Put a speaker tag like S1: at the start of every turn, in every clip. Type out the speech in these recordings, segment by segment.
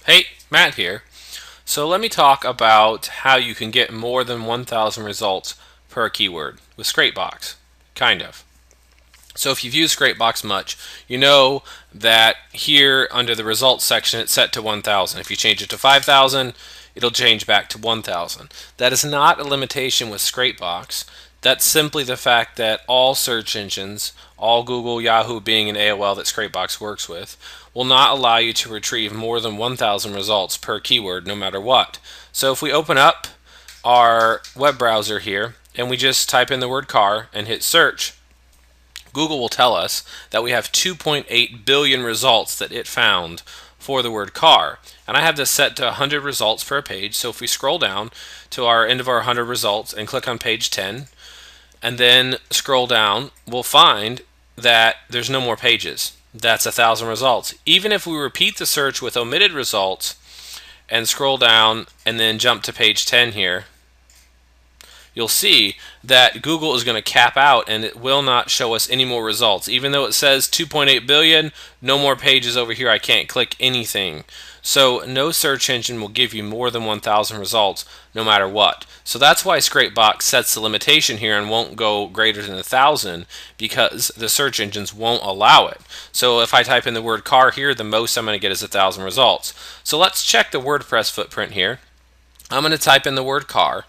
S1: Hey, Matt here. So let me talk about how you can get more than 1,000 results per keyword with Scrapebox. Kind of. So if you've used Scrapebox much, you know that here under the results section it's set to 1,000. If you change it to 5,000, it'll change back to 1,000. That is not a limitation with Scrapebox. That's simply the fact that all search engines, all Google, Yahoo, Bing, and AOL that Scrapebox works with, will not allow you to retrieve more than 1,000 results per keyword no matter what. So if we open up our web browser here and we just type in the word car and hit search, Google will tell us that we have 2.8 billion results that it found for the word car. And I have this set to 100 results per page. So if we scroll down to our end of our 100 results and click on page 10 and then scroll down, we'll find that there's no more pages. That's 1,000 results. Even if we repeat the search with omitted results and scroll down and then jump to page 10 here, you'll see that Google is going to cap out and it will not show us any more results. Even though it says 2.8 billion, no more pages over here. I can't click anything. So no search engine will give you more than 1,000 results no matter what. So that's why Scrapebox sets the limitation here and won't go greater than 1,000 because the search engines won't allow it. So if I type in the word car here, the most I'm going to get is 1,000 results. So let's check the WordPress footprint here. I'm going to type in the word car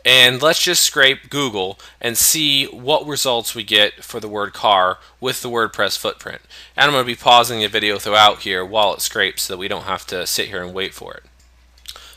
S1: and let's just scrape Google and see what results we get for the word car with the WordPress footprint. And I'm going to be pausing the video throughout here while it scrapes so that we don't have to sit here and wait for it.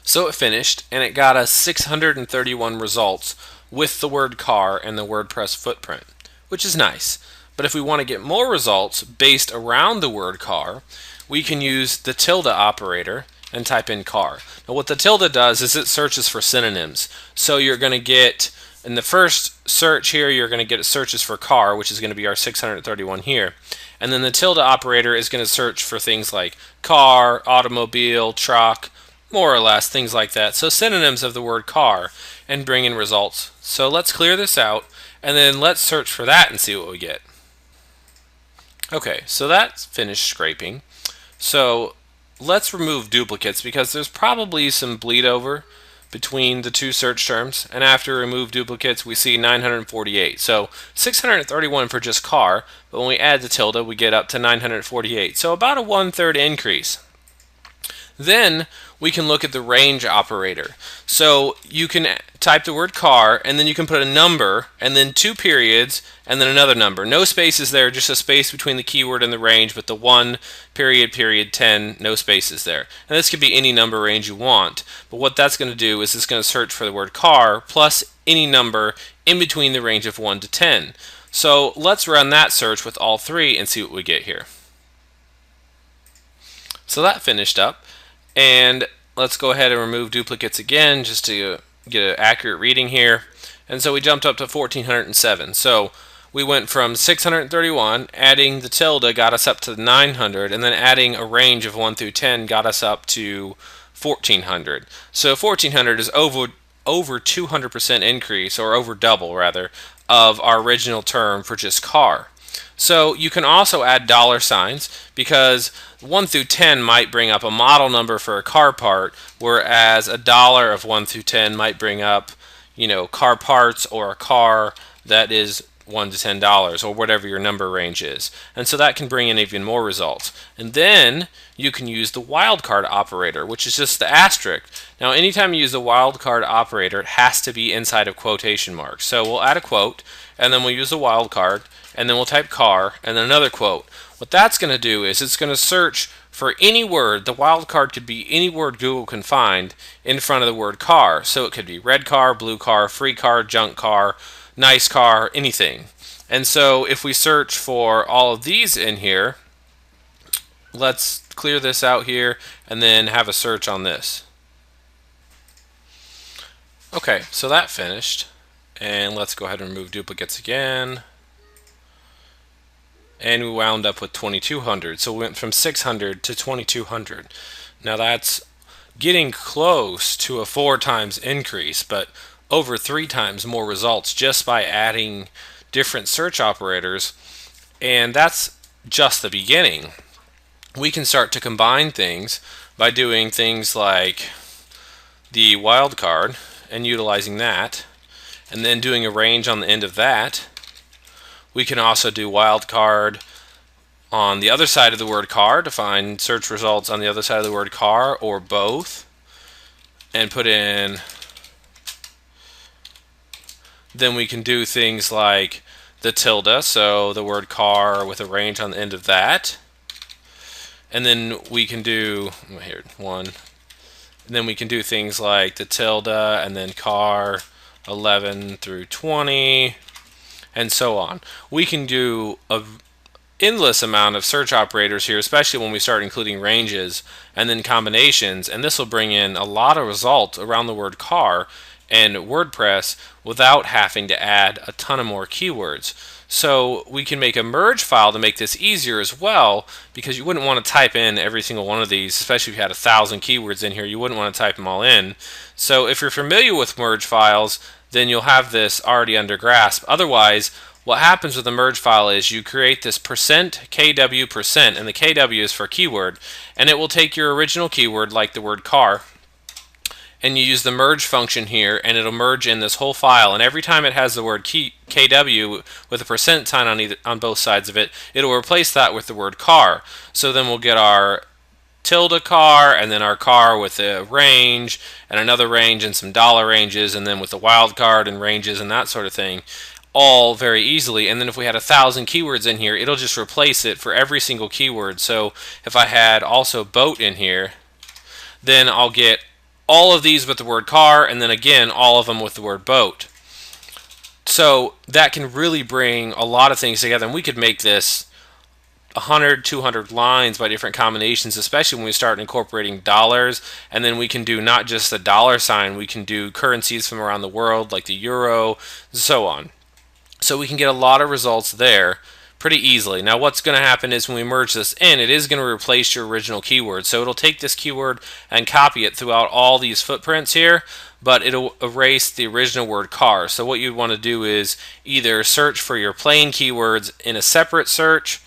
S1: So it finished and it got us 631 results with the word car and the WordPress footprint, which is nice. But if we want to get more results based around the word car, we can use the tilde operator and type in car. Now what the tilde does is it searches for synonyms. So you're going to get, in the first search here, you're going to get searches for car, which is going to be our 631 here. And then the tilde operator is going to search for things like car, automobile, truck, more or less, things like that. So synonyms of the word car and bring in results. So let's clear this out and then let's search for that and see what we get. Okay, so that's finished scraping. So let's remove duplicates because there's probably some bleed over between the two search terms, and after remove duplicates we see 948. So 631 for just car, but when we add the tilde we get up to 948. So about a 1/3 increase. Then we can look at the range operator. So you can type the word car and then you can put a number and then two periods and then another number. No spaces there, just a space between the keyword and the range, but the 1 period period 10, no spaces there. And this could be any number range you want, but what that's going to do is it's going to search for the word car plus any number in between the range of 1 to 10. So let's run that search with all three and see what we get here. So that finished up. And let's go ahead and remove duplicates again just to get an accurate reading here. And so we jumped up to 1407. So we went from 631, adding the tilde got us up to 900, and then adding a range of 1 through 10 got us up to 1400. So 1400 is over 200% increase, or over double rather, of our original term for just car. So you can also add dollar signs because 1 through 10 might bring up a model number for a car part, whereas a dollar of 1 through 10 might bring up, car parts or a car that is $1 to $10 or whatever your number range is. And so that can bring in even more results. And then you can use the wildcard operator, which is just the asterisk. Now anytime you use the wildcard operator, it has to be inside of quotation marks. So we'll add a quote and then we'll use the wildcard and then we'll type car and then another quote. What that's going to do is it's going to search for any word. The wildcard could be any word Google can find in front of the word car. So it could be red car, blue car, free car, junk car, nice car, anything. And so if we search for all of these in here, let's clear this out here and then have a search on this. Okay, so that finished. And let's go ahead and remove duplicates again. And we wound up with 2200. So we went from 600 to 2200. Now that's getting close to a 4 times increase, but over 3 times more results just by adding different search operators. And that's just the beginning. We can start to combine things by doing things like the wildcard and utilizing that, and then doing a range on the end of that. We can also do wildcard on the other side of the word car to find search results on the other side of the word car, or both, and put in. Then we can do things like the tilde, so the word car with a range on the end of that. And then we can do, here, one. And then we can do things like the tilde and then car 11 through 20 and so on. We can do a endless amount of search operators here, especially when we start including ranges and then combinations, and this will bring in a lot of results around the word car and WordPress without having to add a ton of more keywords. So we can make a merge file to make this easier as well, because you wouldn't want to type in every single one of these, especially if you had 1,000 keywords in here. You wouldn't want to type them all in. So if you're familiar with merge files, then you'll have this already under grasp. Otherwise, what happens with a merge file is you create this %kw%, and the kw is for keyword, and it will take your original keyword, like the word car, and you use the merge function here, and it'll merge in this whole file. And every time it has the word kw with a % sign on both sides of it, it'll replace that with the word car. So then we'll get our tilde car, and then our car with a range and another range and some dollar ranges, and then with the wildcard and ranges and that sort of thing, all very easily. And then if we had 1,000 keywords in here, it'll just replace it for every single keyword. So if I had also boat in here, then I'll get all of these with the word car, and then again all of them with the word boat. So that can really bring a lot of things together, and we could make this 100, 200 lines by different combinations, especially when we start incorporating dollars. And then we can do not just the dollar sign, we can do currencies from around the world like the euro, so on. So we can get a lot of results there pretty easily. Now what's going to happen is when we merge this in, it is going to replace your original keyword. So it'll take this keyword and copy it throughout all these footprints here, but it'll erase the original word car. So what you'd want to do is either search for your plain keywords in a separate search,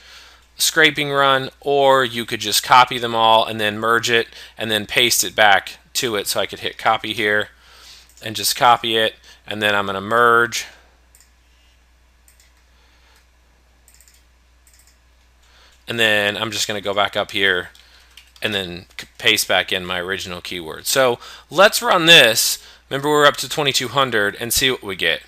S1: scraping run, or you could just copy them all and then merge it and then paste it back to it. So I could hit copy here and just copy it, and then I'm going to merge. And then I'm just going to go back up here and then paste back in my original keyword. So let's run this. Remember, we're up to 2,200 and see what we get.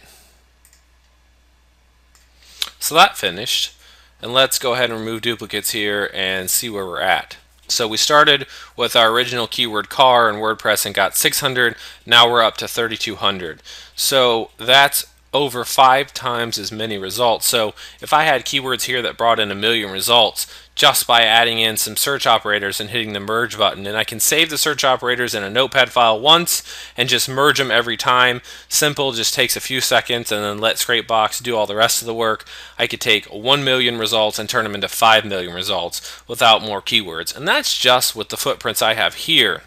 S1: So that finished. And let's go ahead and remove duplicates here and see where we're at. So we started with our original keyword car in WordPress and got 600. Now we're up to 3,200. So that's over 5 times as many results. So if I had keywords here that brought in 1,000,000 results just by adding in some search operators and hitting the merge button, and I can save the search operators in a notepad file once and just merge them every time. Simple, just takes a few seconds, and then let Scrapebox do all the rest of the work. I could take 1,000,000 results and turn them into 5,000,000 results without more keywords. And that's just with the footprints I have here.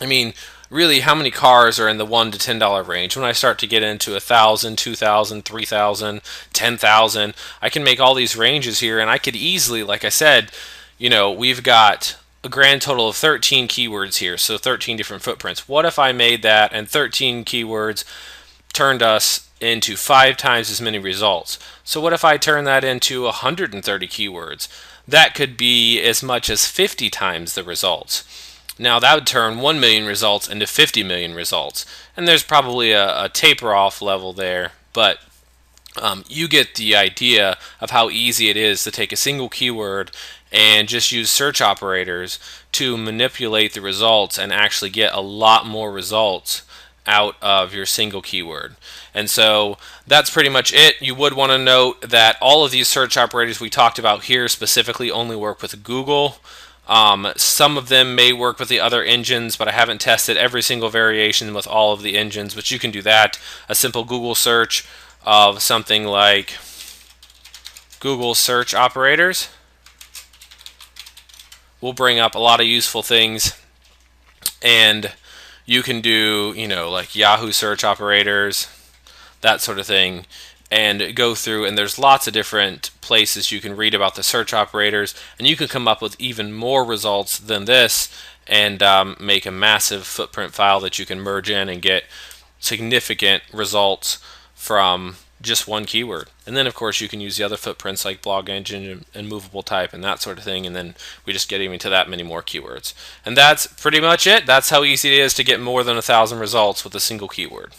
S1: I mean, really, how many cars are in the $1 to $10 range? When I start to get into 1,000, 2,000, 3,000, 10,000, I can make all these ranges here, and I could easily, like I said, we've got a grand total of 13 keywords here, so 13 different footprints. What if I made that and 13 keywords turned us into 5 times as many results? So what if I turn that into 130 keywords? That could be as much as 50 times the results. Now that would turn 1,000,000 results into 50,000,000 results. And there's probably a taper off level there, but you get the idea of how easy it is to take a single keyword and just use search operators to manipulate the results and actually get a lot more results out of your single keyword. And so that's pretty much it. You would want to note that all of these search operators we talked about here specifically only work with Google. Some of them may work with the other engines, but I haven't tested every single variation with all of the engines, but you can do that. A simple Google search of something like Google search operators will bring up a lot of useful things, and you can do, like Yahoo search operators, that sort of thing, and go through, and there's lots of different places you can read about the search operators, and you can come up with even more results than this and make a massive footprint file that you can merge in and get significant results from just one keyword. And then of course you can use the other footprints like blog engine and movable type and that sort of thing, and then we just get even to that many more keywords. And that's pretty much it. That's how easy it is to get more than 1,000 results with a single keyword.